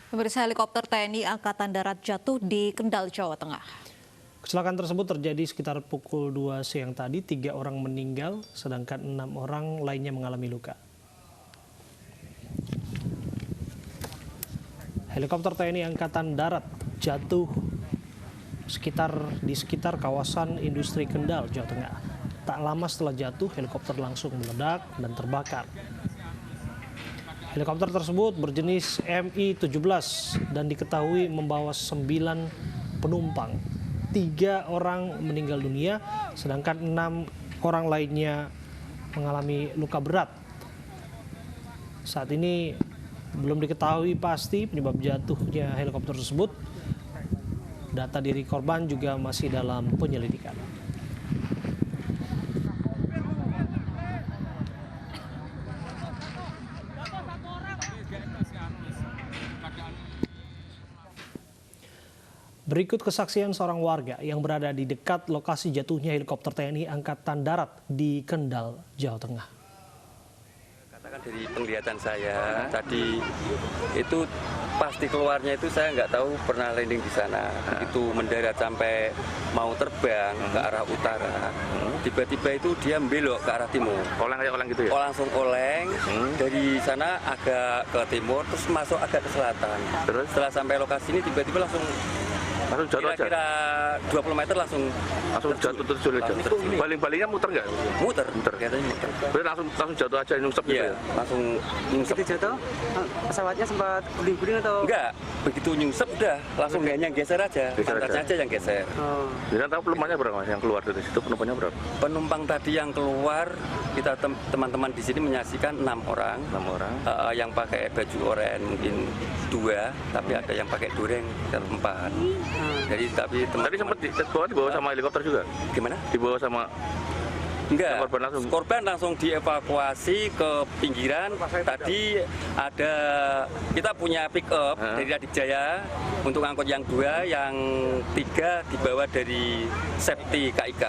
Pemirsa, helikopter TNI Angkatan Darat jatuh di Kendal, Jawa Tengah. Kecelakaan tersebut terjadi sekitar pukul 2 siang tadi. 3 orang meninggal, sedangkan 6 orang lainnya mengalami luka. Helikopter TNI Angkatan Darat jatuh di sekitar kawasan industri Kendal, Jawa Tengah. Tak lama setelah jatuh, helikopter langsung meledak dan terbakar. Helikopter tersebut berjenis Mi-17 dan diketahui membawa 9 penumpang. 3 orang meninggal dunia, sedangkan 6 orang lainnya mengalami luka berat. Saat ini belum diketahui pasti penyebab jatuhnya helikopter tersebut. Data diri korban juga masih dalam penyelidikan. Berikut kesaksian seorang warga yang berada di dekat lokasi jatuhnya helikopter TNI Angkatan Darat di Kendal, Jawa Tengah. Katakan dari penglihatan saya tadi itu pasti keluarnya itu saya nggak tahu pernah landing di sana. Begitu mendarat sampai mau terbang ke arah utara, tiba-tiba itu dia belok ke arah timur. Oleng kayak oleng gitu ya? Oh, langsung oleng dari sana agak ke timur, terus masuk agak ke selatan. Terus setelah sampai lokasi ini tiba-tiba langsung jatuh aja? Kira-kira 20 meter langsung jatuh terjun aja? Baling-balingnya muter nggak? Muter. Katanya muter. Berarti langsung jatuh aja, nyungsep gitu ya? Langsung nyungsep. Begitu jatuh, pesawatnya sempat guling-guling atau? Enggak, begitu nyungsep udah langsung hanya geser aja. Pantatnya aja yang geser. Jadi tahu penumpangnya berapa yang keluar dari situ, penumpangnya berapa? Penumpang tadi yang keluar, kita teman-teman di sini menyaksikan 6 orang. 6 orang. Yang pakai baju oranye mungkin 2, tapi ada yang pakai dureng 4. Jadi tapi tadi sempat dibawa sama helikopter juga? Gimana? Dibawa sama enggak, korban langsung dievakuasi ke pinggiran. Tadi ada, kita punya pick up dari Radik Jaya untuk angkut yang 2, yang 3 dibawa dari safety KIK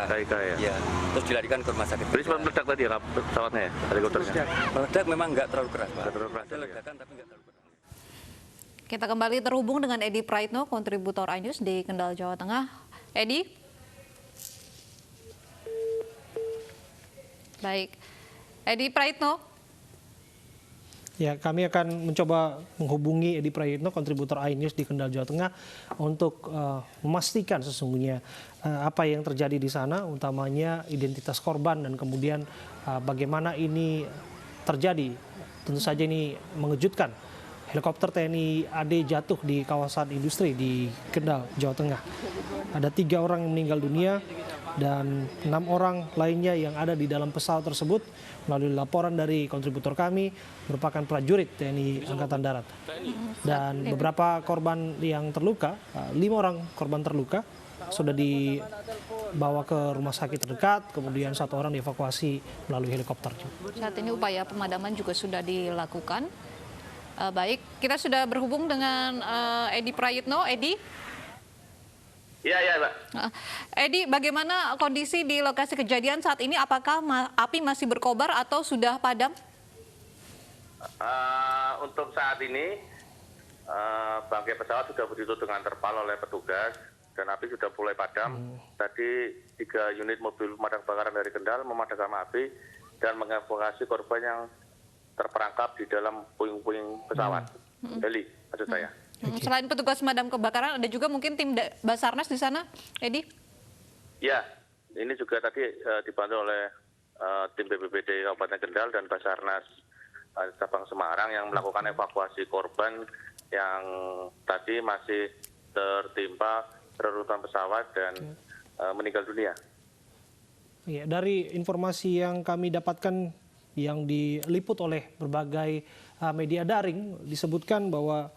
ya. Terus dilarikan ke rumah sakit. Jadi sempat meledak tadi ya pesawatnya ya, helikopternya? Meledak memang nggak terlalu keras, Pak. Ada ledakan tapi nggak terlalu keras. Kita kembali terhubung dengan Edi Praitno, kontributor iNews di Kendal, Jawa Tengah. Edi? Baik. Edi Praitno? Ya, kami akan mencoba menghubungi Edi Praitno, kontributor iNews di Kendal, Jawa Tengah, untuk memastikan sesungguhnya apa yang terjadi di sana, utamanya identitas korban dan kemudian bagaimana ini terjadi. Tentu saja ini mengejutkan. Helikopter TNI AD jatuh di kawasan industri di Kendal, Jawa Tengah. Ada 3 orang yang meninggal dunia dan 6 orang lainnya yang ada di dalam pesawat tersebut melalui laporan dari kontributor kami merupakan prajurit TNI Angkatan Darat. Dan beberapa korban yang terluka, 5 orang korban terluka sudah dibawa ke rumah sakit terdekat, kemudian 1 orang dievakuasi melalui helikopter. Saat ini upaya pemadaman juga sudah dilakukan. Baik, kita sudah berhubung dengan Edi Praitno. Edi? Iya, Mbak. Edi, bagaimana kondisi di lokasi kejadian saat ini? Apakah api masih berkobar atau sudah padam? Untuk saat ini, bangkai pesawat sudah ditutup dengan terpal oleh petugas dan api sudah mulai padam. Tadi 3 unit mobil pemadam kebakaran dari Kendal memadamkan api dan mengevakuasi korban yang terperangkap di dalam puing-puing pesawat. Heli, maksud saya. Selain petugas pemadam kebakaran, ada juga mungkin tim Basarnas di sana, Edi? Ya, ini juga tadi dibantu oleh tim BPBD Kabupaten Kendal dan Basarnas cabang Semarang yang melakukan evakuasi korban yang tadi masih tertimpa reruntuhan pesawat dan meninggal dunia. Ya, dari informasi yang kami dapatkan yang diliput oleh berbagai media daring, disebutkan bahwa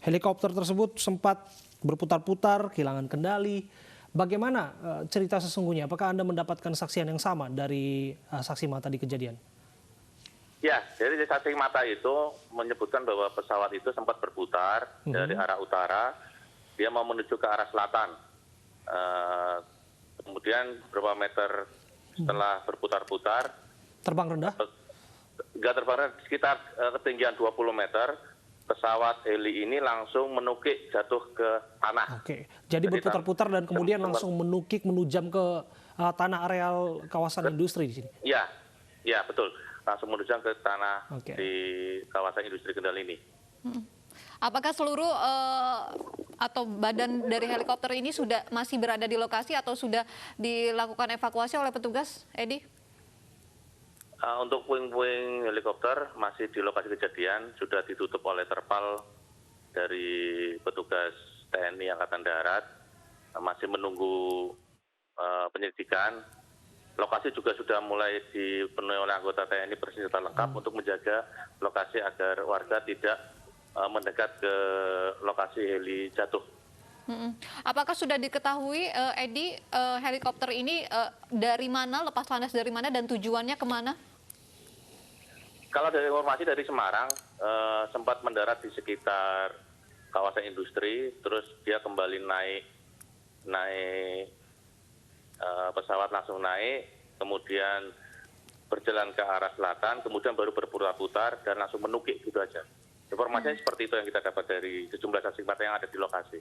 helikopter tersebut sempat berputar-putar, kehilangan kendali. Bagaimana cerita sesungguhnya? Apakah Anda mendapatkan saksian yang sama dari saksi mata di kejadian? Ya, jadi saksi mata itu menyebutkan bahwa pesawat itu sempat berputar dari arah utara, dia mau menuju ke arah selatan. Kemudian beberapa meter setelah berputar-putar, Terbang rendah? Enggak terbang rendah, sekitar ketinggian 20 meter, pesawat heli ini langsung menukik jatuh ke tanah. Oke, jadi berputar-putar dan kemudian langsung menukik menujam ke tanah areal kawasan industri di sini. Iya, betul. Langsung menujam ke tanah Oke. di kawasan industri Kendal ini. Apakah seluruh atau badan dari helikopter ini sudah masih berada di lokasi atau sudah dilakukan evakuasi oleh petugas, Edi? Untuk puing-puing helikopter masih di lokasi kejadian, sudah ditutup oleh terpal dari petugas TNI Angkatan Darat, masih menunggu penyelidikan. Lokasi juga sudah mulai dipenuhi oleh anggota TNI bersenjata lengkap untuk menjaga lokasi agar warga tidak mendekat ke lokasi heli jatuh. Apakah sudah diketahui, Edi, helikopter ini dari mana, lepas landas dari mana dan tujuannya kemana? Kalau dari informasi dari Semarang, sempat mendarat di sekitar kawasan industri, terus dia kembali naik pesawat langsung naik, kemudian berjalan ke arah selatan, kemudian baru berputar-putar dan langsung menukik gitu aja. Informasinya seperti itu yang kita dapat dari sejumlah saksi mata yang ada di lokasi.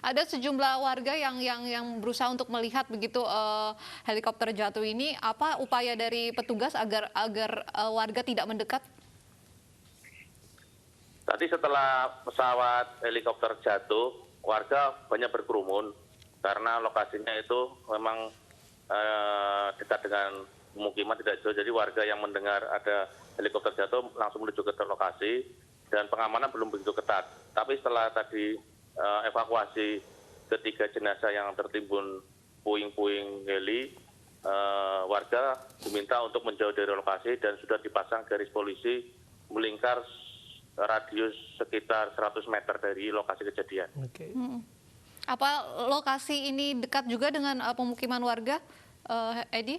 Ada sejumlah warga yang berusaha untuk melihat begitu helikopter jatuh ini. Apa upaya dari petugas agar warga tidak mendekat? Tadi setelah pesawat helikopter jatuh, warga banyak berkerumun karena lokasinya itu memang dekat dengan pemukiman tidak jauh. Jadi warga yang mendengar ada helikopter jatuh langsung menuju ke lokasi dan pengamanan belum begitu ketat. Tapi setelah tadi evakuasi ketiga jenazah yang tertimbun puing-puing heli, warga diminta untuk menjauh dari lokasi dan sudah dipasang garis polisi melingkar radius sekitar 100 meter dari lokasi kejadian. Oke. Apa lokasi ini dekat juga dengan pemukiman warga, Edi?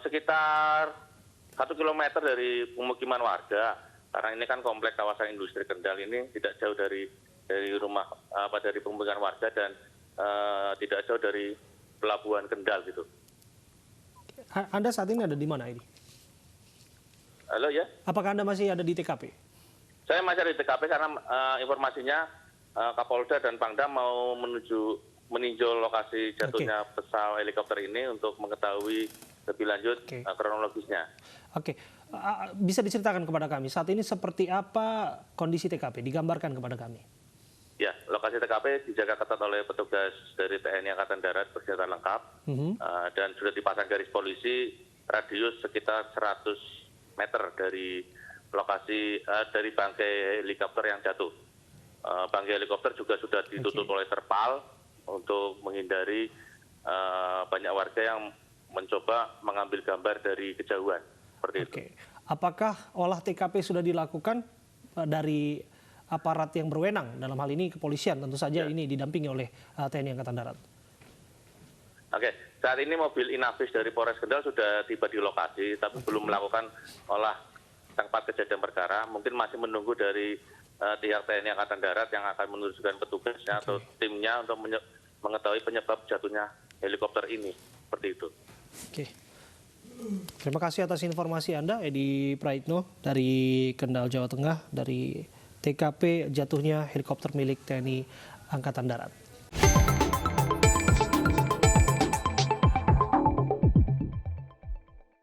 Sekitar 1 kilometer dari pemukiman warga. Karena ini kan komplek kawasan industri Kendal ini tidak jauh dari rumah dari pemukiman warga dan tidak jauh dari pelabuhan Kendal gitu. Anda saat ini ada di mana, Edi? Halo ya? Apakah Anda masih ada di TKP? Saya masih ada di TKP karena informasinya Kapolda dan Pangdam mau meninjau lokasi jatuhnya pesawat helikopter ini untuk mengetahui lebih lanjut kronologisnya. Oke, bisa diceritakan kepada kami saat ini seperti apa kondisi TKP, digambarkan kepada kami. Ya, lokasi TKP dijaga ketat oleh petugas dari TNI Angkatan Darat bersenjata lengkap dan sudah dipasang garis polisi radius sekitar 100 meter dari lokasi dari bangkai helikopter yang jatuh. Bangkai helikopter juga sudah ditutup oleh terpal untuk menghindari banyak warga yang mencoba mengambil gambar dari kejauhan. Seperti itu. Apakah olah TKP sudah dilakukan dari aparat yang berwenang, dalam hal ini kepolisian tentu saja ini didampingi oleh TNI Angkatan Darat? Saat ini mobil Inavis dari Polres Kendal sudah tiba di lokasi, tapi belum melakukan olah tempat kejadian perkara. Mungkin masih menunggu dari pihak TNI Angkatan Darat yang akan menunjukkan petugasnya atau timnya untuk mengetahui penyebab jatuhnya helikopter ini. Seperti itu. Terima kasih atas informasi Anda, Edi Praitno dari Kendal, Jawa Tengah, dari TKP jatuhnya helikopter milik TNI Angkatan Darat.